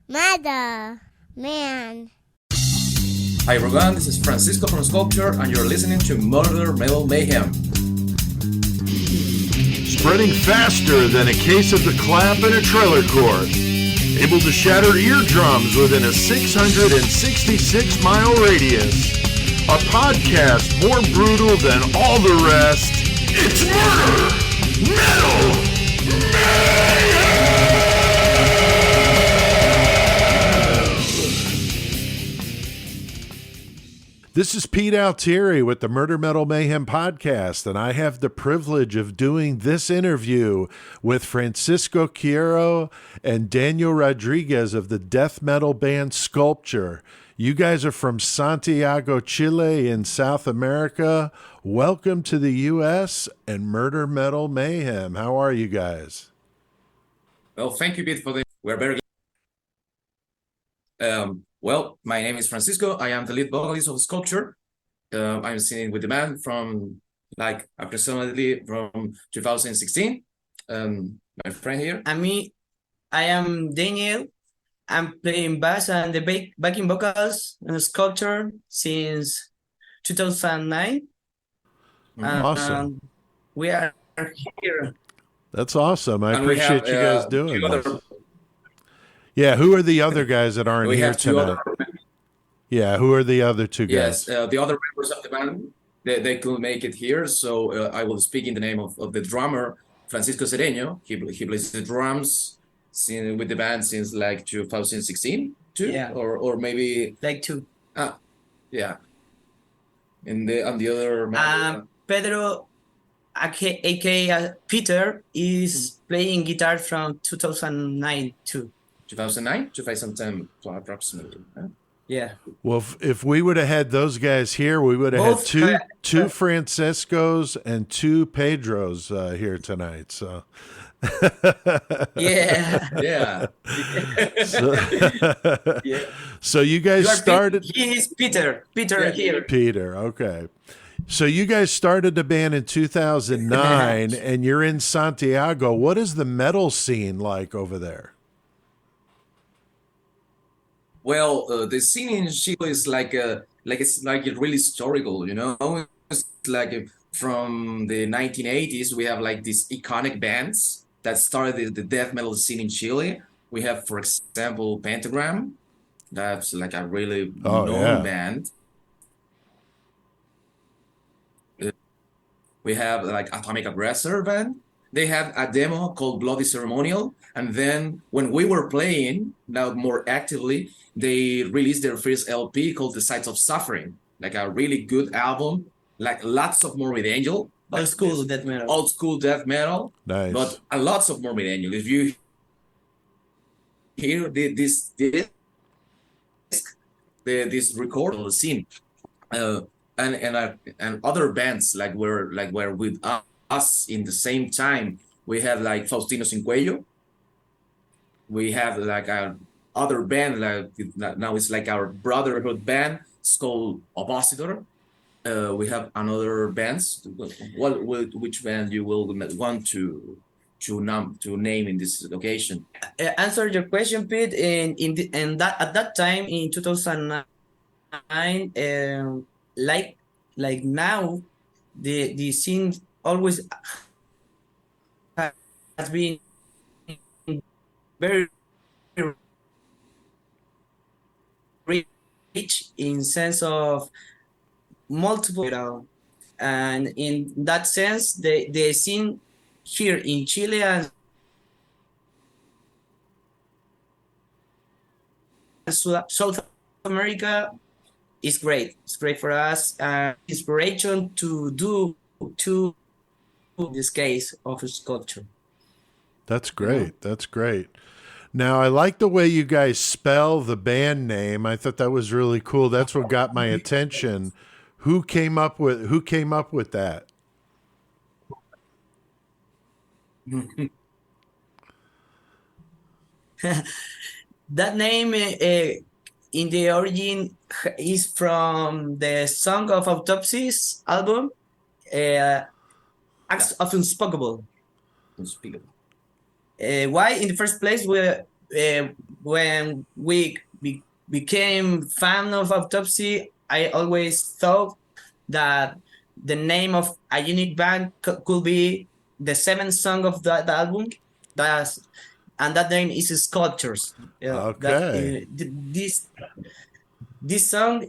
Mother, man. Hi everyone, this is Francisco from Skullpture, and you're listening to Murder Metal Mayhem. Spreading faster than a case of the clap in a trailer court. Able to shatter eardrums within a 666-mile radius. A podcast more brutal than all the rest. It's Murder Metal Mayhem! This is Pete Altieri with the Murder Metal Mayhem podcast, and I have the privilege of doing this interview with Francisco Quiero and Daniel Rodriquez of the death metal band Skullpture. You guys are from Santiago, Chile in South America. Welcome to the U.S. and Murder Metal Mayhem. How are you guys? Well, thank you, Pete, for the... We're very Well, my name is Francisco. I am the lead vocalist of Skullpture. I'm singing with the band from approximately from 2016. My friend here. And me, I am Daniel. I'm playing bass and the backing vocals in Skullpture since 2009. Awesome. We are here. That's awesome. I appreciate you guys doing this. Yeah, who are the other guys that aren't here tonight? Yeah, who are the other two guys? Yes, the other members of the band, they couldn't make it here, so I will speak in the name of the drummer, Francisco Quiero. He plays the drums with the band since 2016, too? Yeah. Or maybe... two. Yeah. And the other member... Pedro, aka Peter, is playing guitar from 2009, too. 2009? 2010, approximately. Huh? Yeah. Well, if we would have had those guys here, we would have had two Franciscos and two Pedros here tonight. So, yeah. So you guys started. He is Peter. Peter here. Peter. Okay. So you guys started the band in 2009, and you're in Santiago. What is the metal scene like over there? Well, the scene in Chile is it's really historical, you know. It's from the 1980s, we have these iconic bands that started the death metal scene in Chile. We have, for example, Pentagram. That's a really known band. We have Atomic Aggressor band. They have a demo called Bloody Ceremonial. And then when we were playing, now more actively, they released their first LP called The Sights of Suffering. A really good album, lots of Morbid Angel. Old school death metal. Old school death metal. Nice. But lots of Morbid Angel. If you hear this record of the scene, and other bands were with us in the same time. We have Faustino Sin Cuello. We have other band now it's our brotherhood band, Skull Oppositor. We have another bands. Which band you will want to name in this occasion? Answer your question, Pete. At that time in 2009, like now, the scene always has been very rich in sense of multiple, and in that sense, the scene here in Chile and South America is great. It's great for us. Inspiration to do this case of Skullpture. That's great. That's great. Now, I like the way you guys spell the band name. I thought that was really cool. That's what got my attention. Who came up with that? That name in the origin is from the Song of Autopsies album, Acts of Unspeakable. Why? In the first place, uh, when we became fan of Autopsy, I always thought that the name of a unique band could be the seventh song of that album. That's and that name is Sculptures. That Okay. this song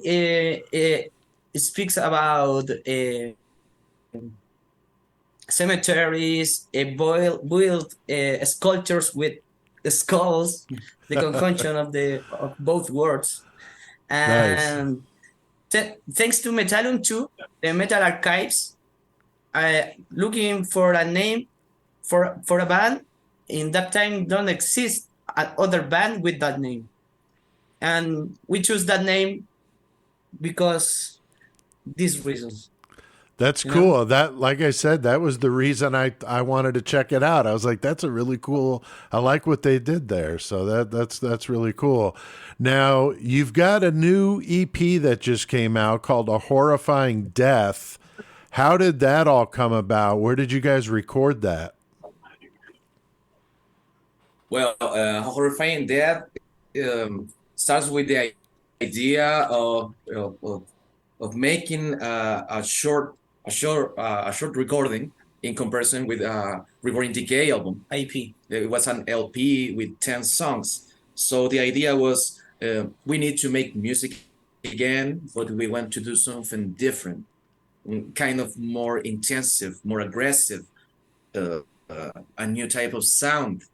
speaks about cemeteries, build sculptures with skulls, the conjunction of both words, Nice. and thanks to Metallum too, the Metal Archives, looking for a name for a band in that time don't exist other band with that name, and we choose that name because these reasons. That's You know? cool. That, like I said, that was the reason I wanted to check it out. I was like, that's a really cool. I like what they did there. So that's really cool. Now you've got a new EP that just came out called A Horrifying Death. How did that all come about? Where did you guys record that? Well, Horrifying Death starts with the idea of making a short recording in comparison with recording DK album. IP. It was an LP with 10 songs. So the idea was we need to make music again, but we want to do something different, kind of more intensive, more aggressive, a new type of sound,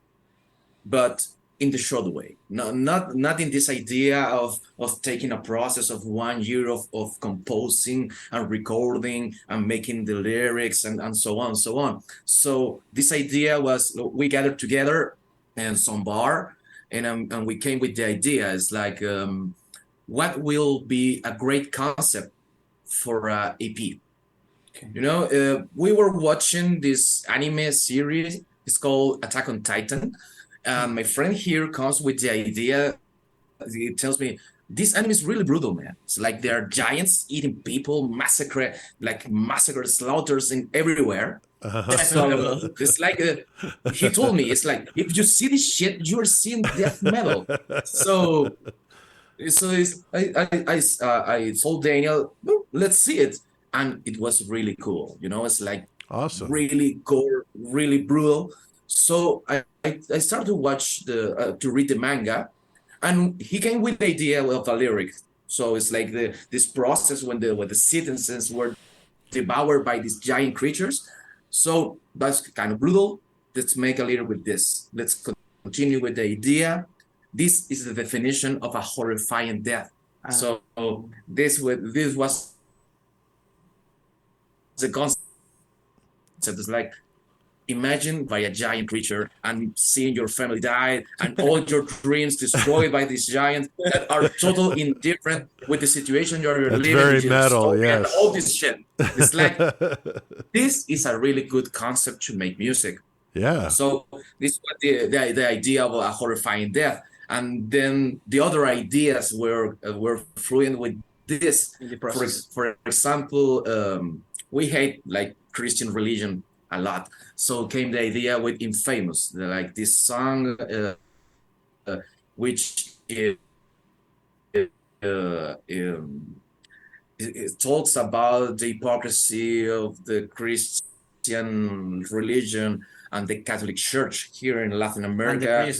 but in the short way. Not in this idea of taking a process of 1 year of composing and recording and making the lyrics and so on and so on. So this idea was we gathered together in some bar and we came with the idea. It's like what will be a great concept for a EP. You know, we were watching this anime series. It's called Attack on Titan. And my friend here comes with the idea. He tells me, this anime is really brutal, man. It's like there are giants eating people, massacre slaughters in everywhere. So it's like, he told me, it's like, if you see this shit, you're seeing death metal. So I told Daniel, "No, let's see it." And it was really cool. You know, it's like Awesome. really gore, really brutal. So I started to watch to read the manga, and he came with the idea of a lyric. So it's like this process when the citizens were devoured by these giant creatures. So that's kind of brutal. Let's make a lyric with this. Let's continue with the idea. This is the definition of a horrifying death. So this was the concept. It's like, imagine by a giant creature and seeing your family die and all your dreams destroyed by this giant that are total indifferent with the situation you're That's living. very metal, yes. And all this shit. It's like, this is a really good concept to make music. Yeah. So this was the idea of a horrifying death. And then the other ideas were fluent with this. In the process. For example, we hate like Christian religion a lot. So came the idea with Infamous, like this song, which it talks about the hypocrisy of the Christian religion and the Catholic Church here in Latin America.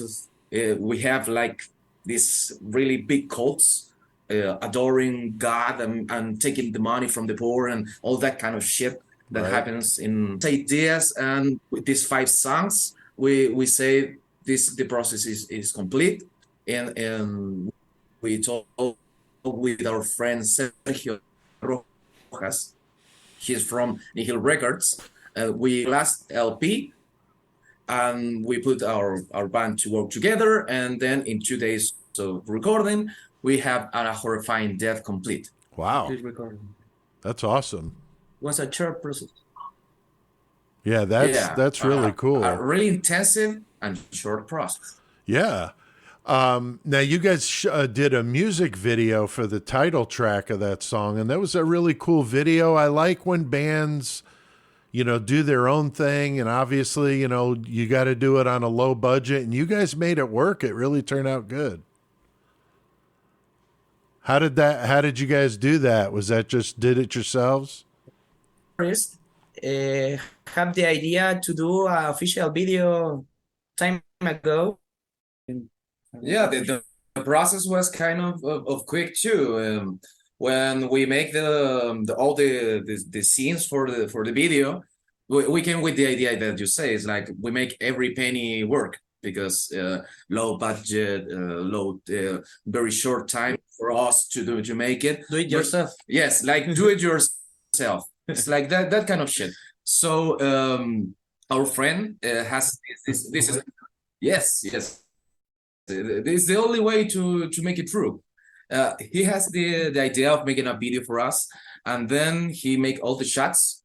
We have like these really big cults adoring God and taking the money from the poor and all that kind of shit that happens in ideas. And with these 5 songs, we say the process is complete, and we talk with our friend Sergio Rojas. He's from Nihil Records. We last LP, and we put our band to work together, and then in 2 days of recording, we have a Horrifying Death complete. Wow. That's awesome. Was a short process. Yeah, that's really cool. A really intensive and short process. Yeah. Now you guys did a music video for the title track of that song, and that was a really cool video. I like when bands do their own thing. And obviously, you got to do it on a low budget, and you guys made it work. It really turned out good. How did you guys do that? Was that just did it yourselves? First, have the idea to do an official video time ago. Yeah, the process was kind of quick too. When we make all the scenes for the video, we came with the idea that you say is like we make every penny work because low budget, very short time for us to make it. Do it yourself. Yes, like do it yourself. It's like that kind of shit. So our friend has this is yes. This is the only way to make it true. He has the idea of making a video for us, and then he make all the shots.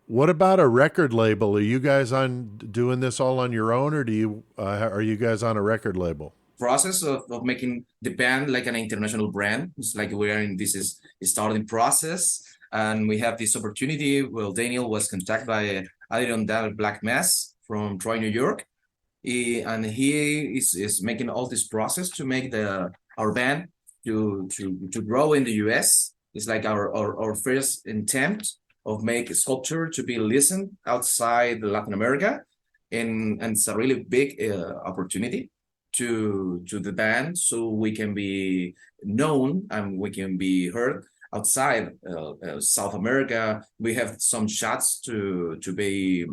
What about a record label? Are you guys doing this all on your own, or are you guys on a record label? Process of making the band like an international brand. It's like we are in this is starting process, and we have this opportunity. Well, Daniel was contacted by Adrian Dal Black Mass from Troy, New York. And he is making all this process to make our band to grow in the US. It's like our first attempt of make Skullpture to be listened outside Latin America, and it's a really big opportunity to the band, so we can be known and we can be heard outside South America. We have some shots to be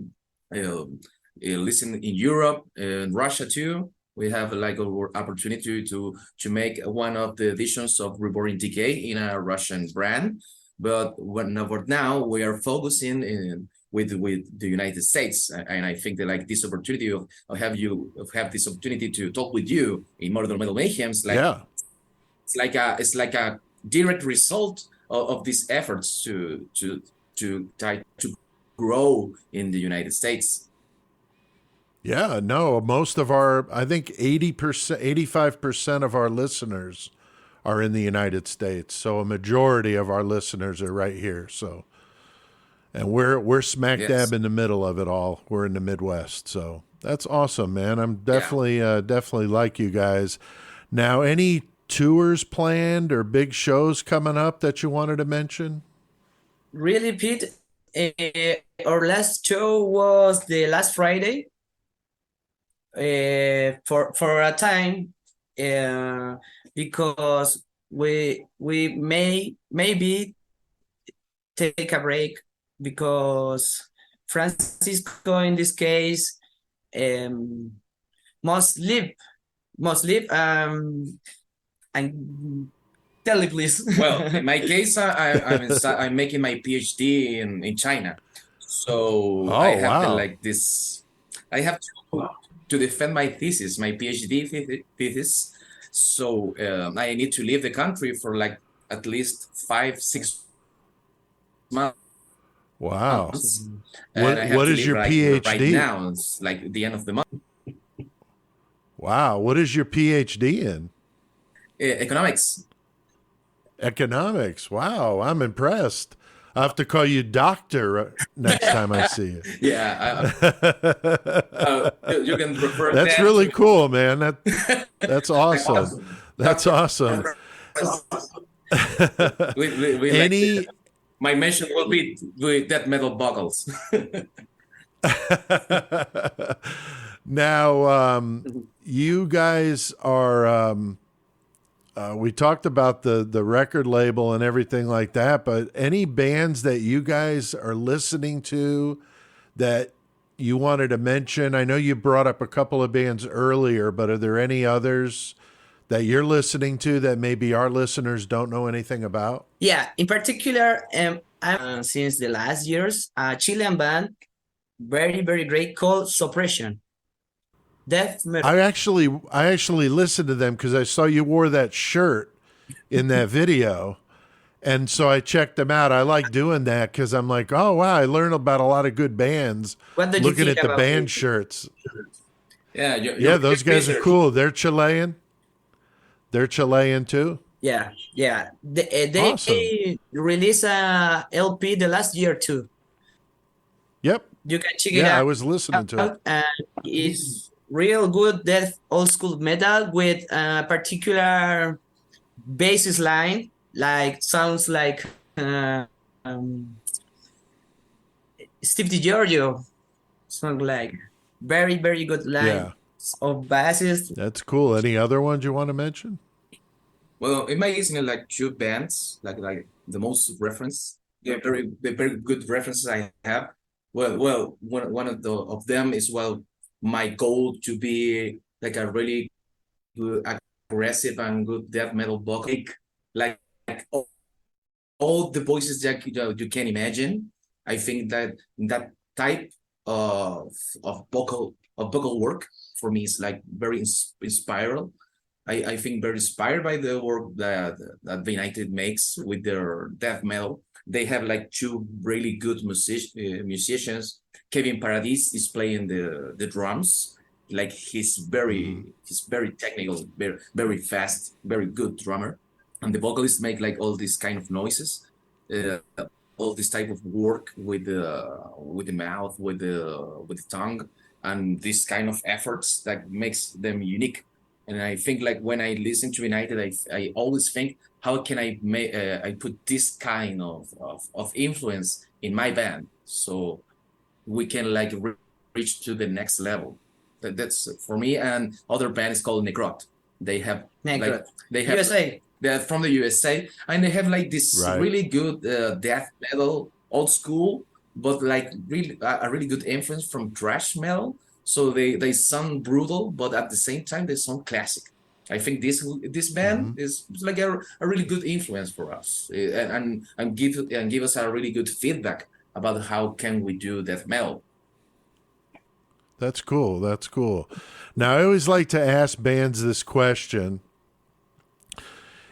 listen in Europe and Russia too. We have like an opportunity to make one of the editions of Reborn in Decay in a Russian brand, but now we are focusing with the United States, and I think that like this opportunity of have this opportunity to talk with you in Murder Metal Mayhems, like yeah, it's like a direct result of these efforts to try to grow in the United States. Yeah, no, most of I think 80%, 85% of our listeners are in the United States. So a majority of our listeners are right here. So, and we're smack dab in the middle of it all. We're in the Midwest. So that's awesome, man. I'm definitely like you guys. Now, any tours planned or big shows coming up that you wanted to mention? Really, Pete, our last show was the last Friday. For a time, because we maybe take a break because Francisco in this case must leave and tell me please. Well, in my case, I'm making my PhD in China, so I have I have to defend my thesis, my PhD thesis. So I need to leave the country for like at least 5-6 months. Wow. What is your PhD? Right now, it's like the end of the month. Wow. What is your PhD in? Economics. Economics. Wow. I'm impressed. I have to call you doctor next time I see you. Yeah, you can refer. That's really cool, man. That's awesome. That's awesome. My mention will be with Death Metal Buggles. Now, you guys are. We talked about the record label and everything like that, but any bands that you guys are listening to that you wanted to mention? I know you brought up a couple of bands earlier, but are there any others that you're listening to that maybe our listeners don't know anything about? Yeah, in particular, I'm since the last years, a Chilean band, very, very great, called Suppression. Death metal. I actually listened to them because I saw you wore that shirt in that video, and so I checked them out. I like doing that because I'm like, oh wow, I learned about a lot of good bands looking at the band shirts. Yeah, those guys are cool. They're Chilean. They're Chilean too. Yeah. They awesome. released a LP the last year too. Yep. You can check it Yeah, out. I was listening to it. And it's real good death old school metal with a particular bass line, like sounds like um, Steve DiGiorgio song, like very very good line Yeah. of basses. That's cool. Any other ones you want to mention? Well, in my case, like two bands, like the most reference, the very good references I have. Well, one of them is, well, my goal to be like a really good, aggressive and good death metal vocal, like all the voices that you can imagine. I think that type of vocal work for me is like very inspiring. I think very inspired by the work that the United makes with their death metal. They have like two really good musicians. Kevin Paradis is playing the drums. Like he's very technical, very fast, very good drummer. And the vocalists make like all these kind of noises, uh, all this type of work with the mouth, with the tongue, and this kind of efforts that makes them unique. And I think like when I listen to United, I always think, how can I put this kind of influence in my band so we can like reach to the next level. That's for me. And other band is called Necrot. They have Necrot. they have USA. they're from the USA, and they have like this Right. really good death metal, old school, but like really a really good influence from thrash metal. So they sound brutal, but at the same time they sound classic. I think this band is like a really good influence for us, and give us a really good feedback about how can we do death metal. That's cool. That's cool. Now, I always like to ask bands this question.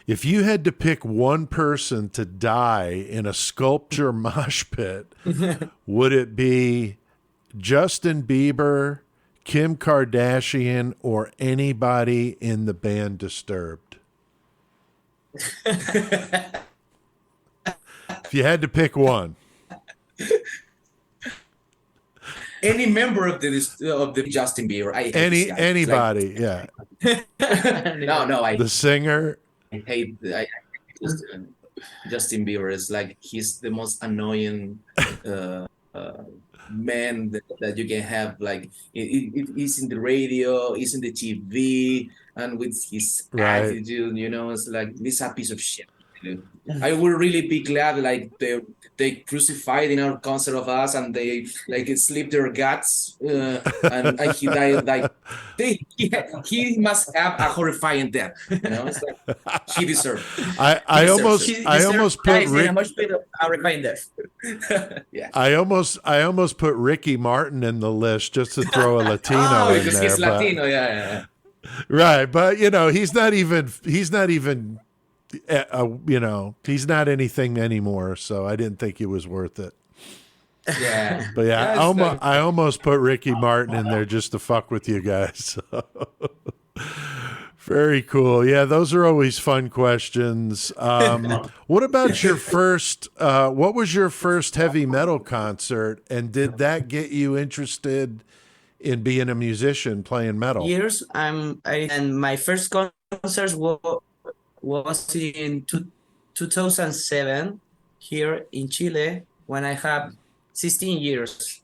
If you had to pick one person to die in a Skullpture mosh pit, would it be Justin Bieber, Kim Kardashian, or anybody in the band Disturbed? If you had to pick one. Any member of the Justin Bieber, I hate this guy. Anybody, yeah. No, The singer. I hate Justin Bieber. Is like he's the most annoying man that you can have. Like he's in the radio, he's in the TV, and with his Right. attitude, it's like this a piece of shit. I would really be glad like they crucified in our concert of us, and they like slit their guts, and he died like he must have a horrifying death. It's like he deserved. I almost put Rick. Horrifying Death. Yeah. I almost put Ricky Martin in the list just to throw a Latino in because there. he's Latino, yeah. Right, but he's not even he's not anything anymore, so I didn't think it was worth it. Yeah. But yeah, I almost put Ricky Martin in there just to fuck with you guys. Very cool. Yeah, those are always fun questions. What about your first? What was your first heavy metal concert, and did that get you interested in being a musician playing metal? Years. And my first concert was in 2007 here in Chile when I had 16 years.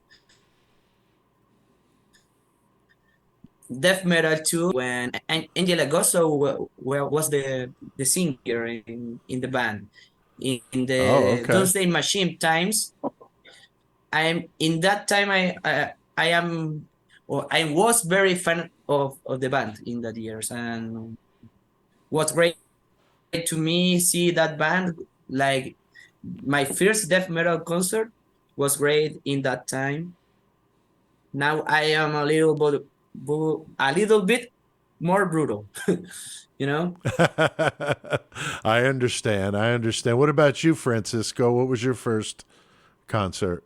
Death metal too, when Angela Gosso was the singer in the band in the Doomsday Machine times. I was very fan of the band in that years, and what's great to me see that band. Like my first death metal concert was great in that time. Now I am a little bit more brutal. I understand. What about you, Francisco? What was your first concert?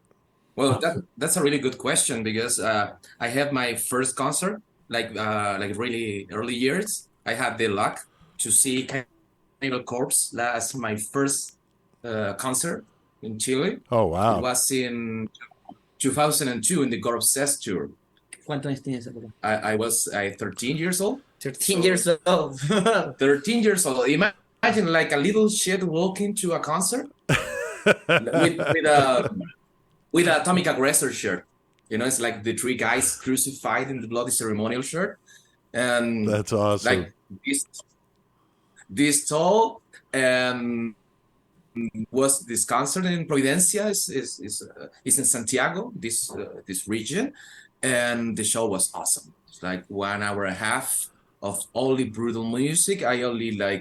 Well, that's a really good question, because I have my first concert like really early years. I had the luck to see Cannibal Corpse last my first concert in Chile. Oh wow! It was in 2002 in the God Obsessed tour. ¿Cuántos años tienes? I was 13 years old. 13 years old. 13 years old. Imagine like a little shit walking to a concert with a Atomic Aggressor shirt. You know, it's like the three guys crucified in the bloody ceremonial shirt. And That's awesome. Like this tall, was this concert in Providencia is in Santiago, this region, and the show was awesome. It's like 1 hour and a half of only brutal music. I only I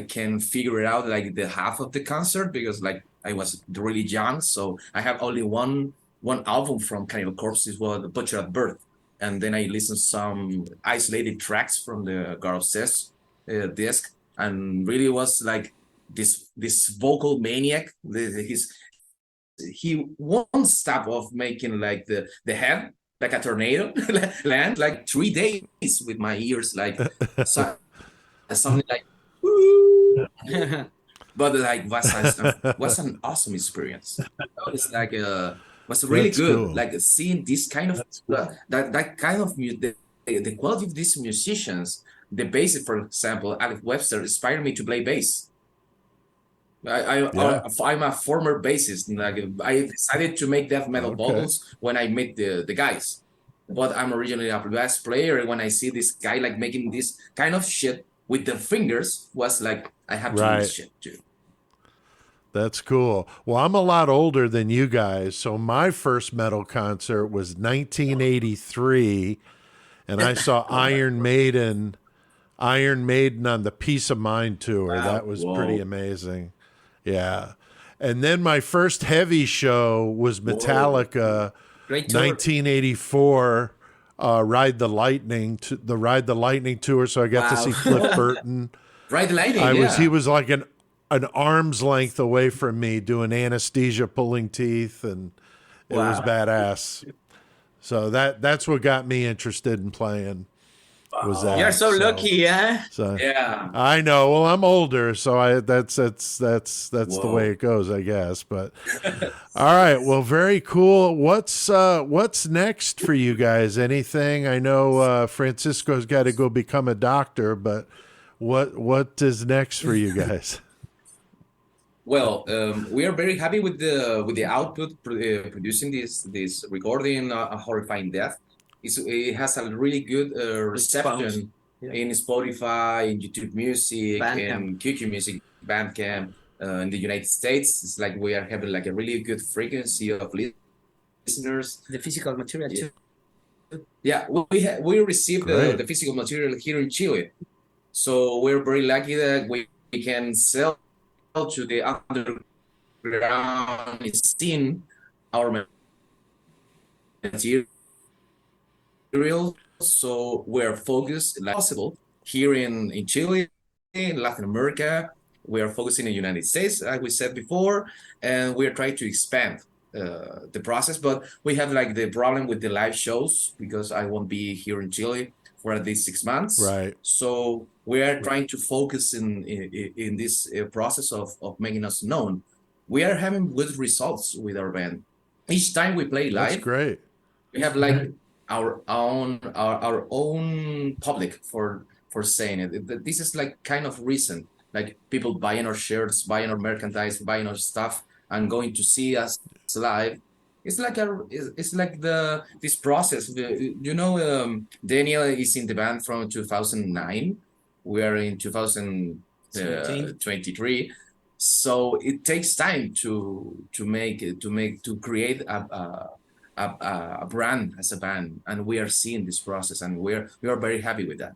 can figure it out like the half of the concert because like I was really young, so I have only one album from Cannibal Corpse. Is was The Butcher at Birth, and then I listened some isolated tracks from the God Obsessed disc, and really was like this vocal maniac. He won't stop of making like the head like a tornado land like 3 days with my ears like something like woo. But like was an awesome experience. It's like was really That's good. cool. Like seeing this kind of that kind of the quality of these musicians. The bass, for example, Alex Webster inspired me to play bass. I'm a former bassist. Like I decided to make death metal vocals when I met the guys. But I'm originally a bass player, and when I see this guy like making this kind of shit with the fingers, was like I have to do this shit too. That's cool. Well, I'm a lot older than you guys, so my first metal concert was 1983, and I saw Iron Maiden on the Peace of Mind tour. That was pretty amazing. Yeah. And then my first heavy show was Metallica, 1984, Ride the Lightning tour. So I got to see Cliff Burton. Ride the Lightning. He was like an arm's length away from me doing anesthesia, pulling teeth, and it was badass. So that's what got me interested in playing. Was that? You're so lucky, huh? So, yeah, I know. Well, I'm older, so that's the way it goes, I guess. But all right, well, very cool. What's next for you guys? Anything? I know Francisco's got to go become a doctor, but what is next for you guys? Well, we are very happy with the output producing this recording, Horrifying Death. It has a really good reception in Spotify, in YouTube Music, and QQ Music, Bandcamp. In the United States, it's like we are having like a really good frequency of listeners. The physical material too. Yeah, we received the physical material here in Chile, so we're very lucky that we can sell to the underground scene our material. So we're focused like possible here in Chile, in Latin America. We are focusing in the United States, like we said before, and we are trying to expand the process. But we have like the problem with the live shows because I won't be here in Chile for at least 6 months. Right. So we are trying to focus in this process of making us known. We are having good results with our band. Each time we play live, that's great. We have like our own public for saying it. This is like kind of recent, like people buying our shirts, buying our merchandise, buying our stuff, and going to see us live. It's like this process. Daniel is in the band from 2009. We are in 2023, so it takes time to create a brand as a band, and we are seeing this process, and we are very happy with that.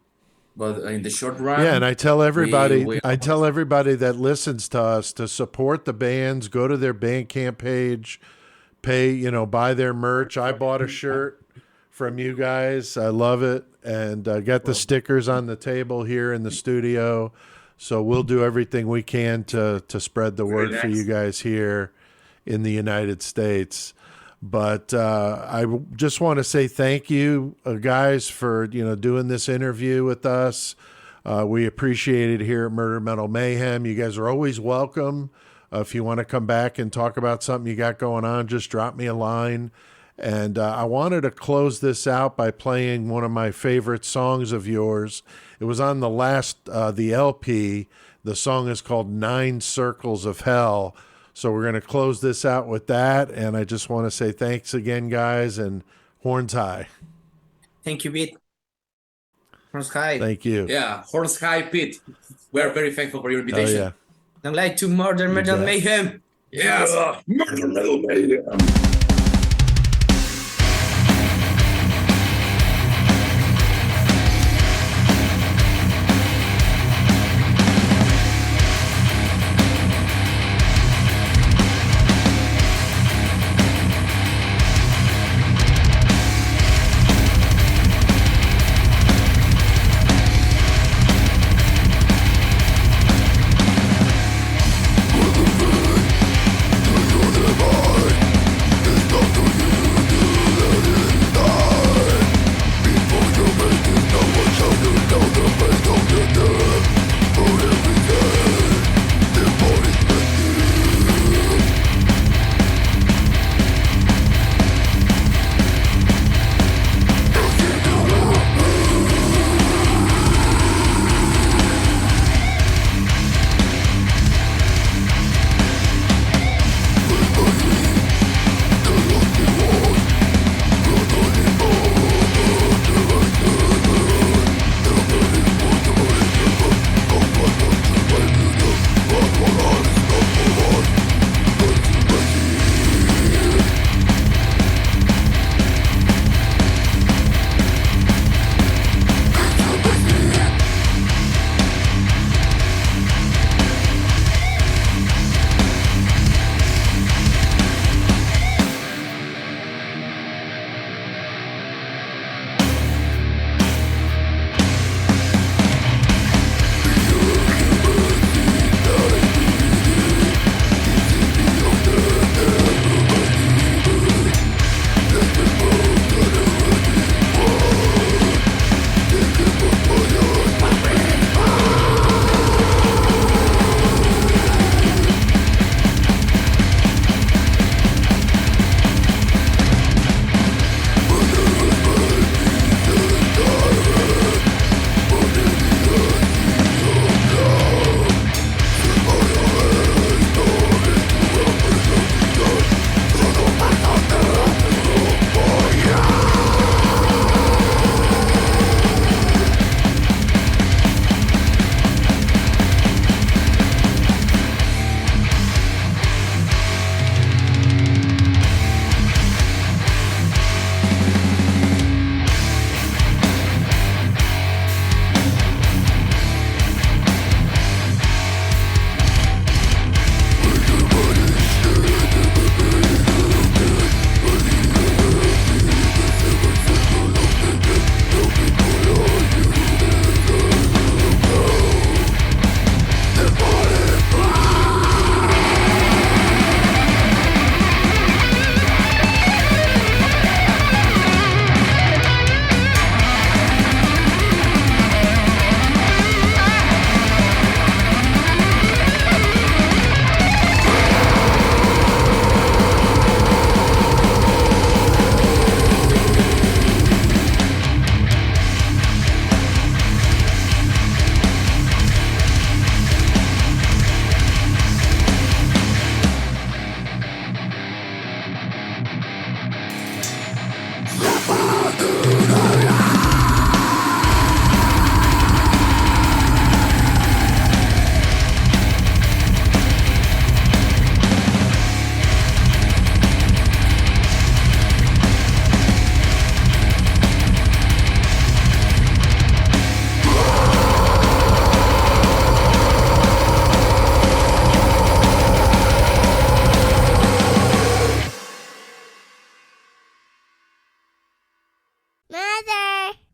But in the short run, and I tell everybody, that listens to us to support the bands. Go to their Bandcamp page, buy their merch. I bought a shirt from you guys. I love it, and got the stickers on the table here in the studio. So we'll do everything we can to spread the word for you guys here in the United States. But I just want to say thank you, guys, for doing this interview with us. We appreciate it here at Murder Metal Mayhem. You guys are always welcome If you want to come back and talk about something you got going on, just drop me a line. And I wanted to close this out by playing one of my favorite songs of yours. It was on the last, the LP. The song is called 9 Circles of Hell. So we're going to close this out with that. And I just want to say thanks again, guys, and horns high. Thank you, Pete. Horns high. Thank you. Yeah, horns high, Pete. We are very thankful for your invitation. Oh, yeah. Don't like to murder metal bet. mayhem. Yes, murder metal mayhem.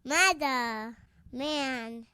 Mother, man.